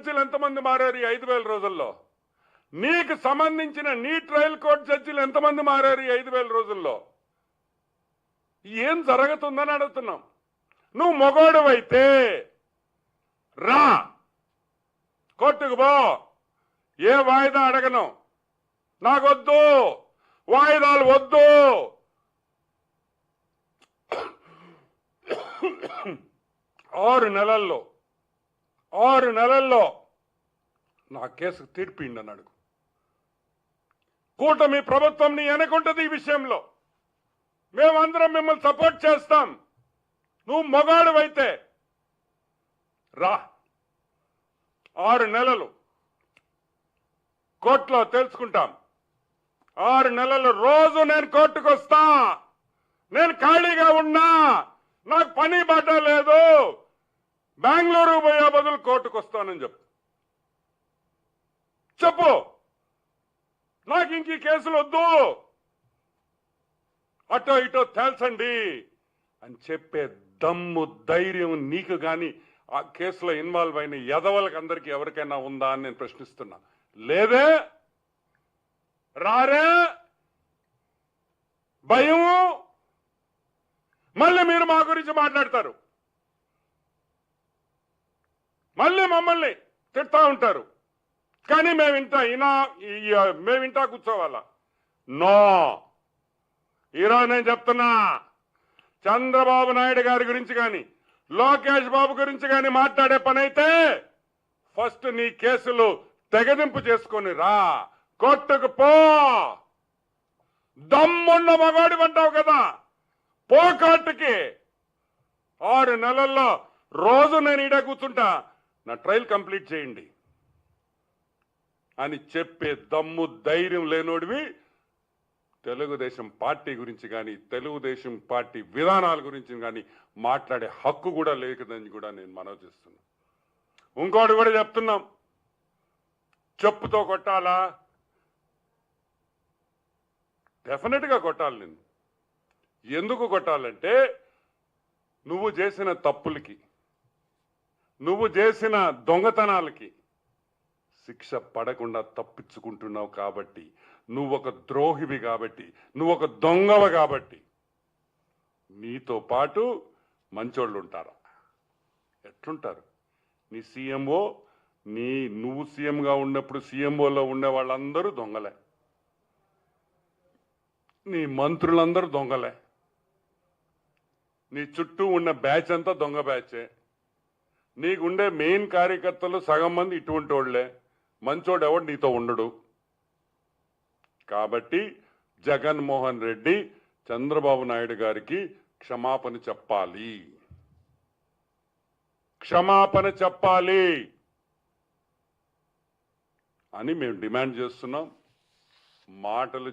జడ్జిలు ఎంతమంది మారారు ఈ 5,000 రోజుల్లో? నీకు సంబంధించిన నీ ట్రయల్ కోర్టు జడ్జిలు ఎంతమంది మారారు ఈ 5,000 రోజుల్లో? ఏం జరుగుతుందని అడుగుతున్నాం. నువ్వు మొగోడువైతే రా, కోర్టుకు పో, ఏ వాయిదా అడగను, నాకొద్దు, వాయిదాలు వద్దు. 6 నెలల్లో నా కేసుకు తీర్పిండి అని అడుగు. కూటమి ప్రభుత్వం నీ వెనకుంటది ఈ విషయంలో. మేమందరం మిమ్మల్ని సపోర్ట్ చేస్తాం. నువ్వు మొగాడువైతే రా, 6 నెలలు కోర్టులో తెలుసుకుంటాం. 6 నెలలు రోజు నేను కోర్టుకు వస్తా. నేను ఖాళీగా ఉన్నా, నాకు పని బాట లేదు, బెంగళూరు పోయే బదులు కోర్టుకు వస్తానని చెప్పు. నాకు ఇంక ఈ కేసులు వద్దు, అటో ఇటో తేల్చండి అని చెప్పే దమ్ము ధైర్యం నీకు కానీ ఆ కేసులో ఇన్వాల్వ్ అయిన ఎదవలకు అందరికీ ఎవరికైనా ఉందా అని నేను ప్రశ్నిస్తున్నా. లేదే, రారే, భయము, మళ్ళీ మీరు మా గురించి మాట్లాడతారు, మళ్ళీ మమ్మల్ని తిడతా ఉంటారు. కానీ మేమింటా కూర్చోవాలా? నో. ఈరోజు నేను చెప్తున్నా, చంద్రబాబు నాయుడు గారి గురించి కానీ లోకేష్ బాబు గురించి కానీ మాట్లాడే పని అయితే ఫస్ట్ నీ కేసులు తెగదింపు చేసుకొని రా, కోర్టుకు పో. దమ్మున్న మగాడి అంటావు కదా, పో కోర్టుకి. 6 నెలల్లో రోజు నేను ఈడ కూర్చుంటా, నా ట్రయల్ కంప్లీట్ చేయండి అని చెప్పే దమ్ము ధైర్యం లేనోడివి తెలుగుదేశం పార్టీ గురించి కానీ తెలుగుదేశం పార్టీ విధానాల గురించి కానీ మాట్లాడే హక్కు కూడా లేదని కూడా నేను మనవి చేస్తున్నా. ఇంకోటి కూడా చెప్తున్నాం, చెప్పుతో కొట్టాలా? డెఫినెట్గా కొట్టాలి. నేను ఎందుకు కొట్టాలంటే, నువ్వు చేసిన తప్పులకి, నువ్వు చేసిన దొంగతనాలకి శిక్ష పడకుండా తప్పించుకుంటున్నావు కాబట్టి, నువ్వు ఒక ద్రోహివి కాబట్టి, నువ్వు ఒక దొంగవ కాబట్టి నీతో పాటు మంచోళ్ళు ఉంటారా? ఎట్లుంటారు? నీ సీఎంఓ, నువ్వు సీఎంగా ఉన్నప్పుడు సీఎంఓలో ఉండే వాళ్ళందరూ దొంగలే, నీ మంత్రులందరూ దొంగలే, నీ చుట్టూ ఉన్న బ్యాచ్ అంతా దొంగ బ్యాచే, నీకుండే మెయిన్ కార్యకర్తలు సగం మంది ఇటువంటి వాళ్లే, మంచోడు ఎవడు నీతో ఉండడు. కాబట్టి జగన్మోహన్ రెడ్డి చంద్రబాబు నాయుడు గారికి క్షమాపణ చెప్పాలి అని మేము డిమాండ్ చేస్తున్నాం. మాటలు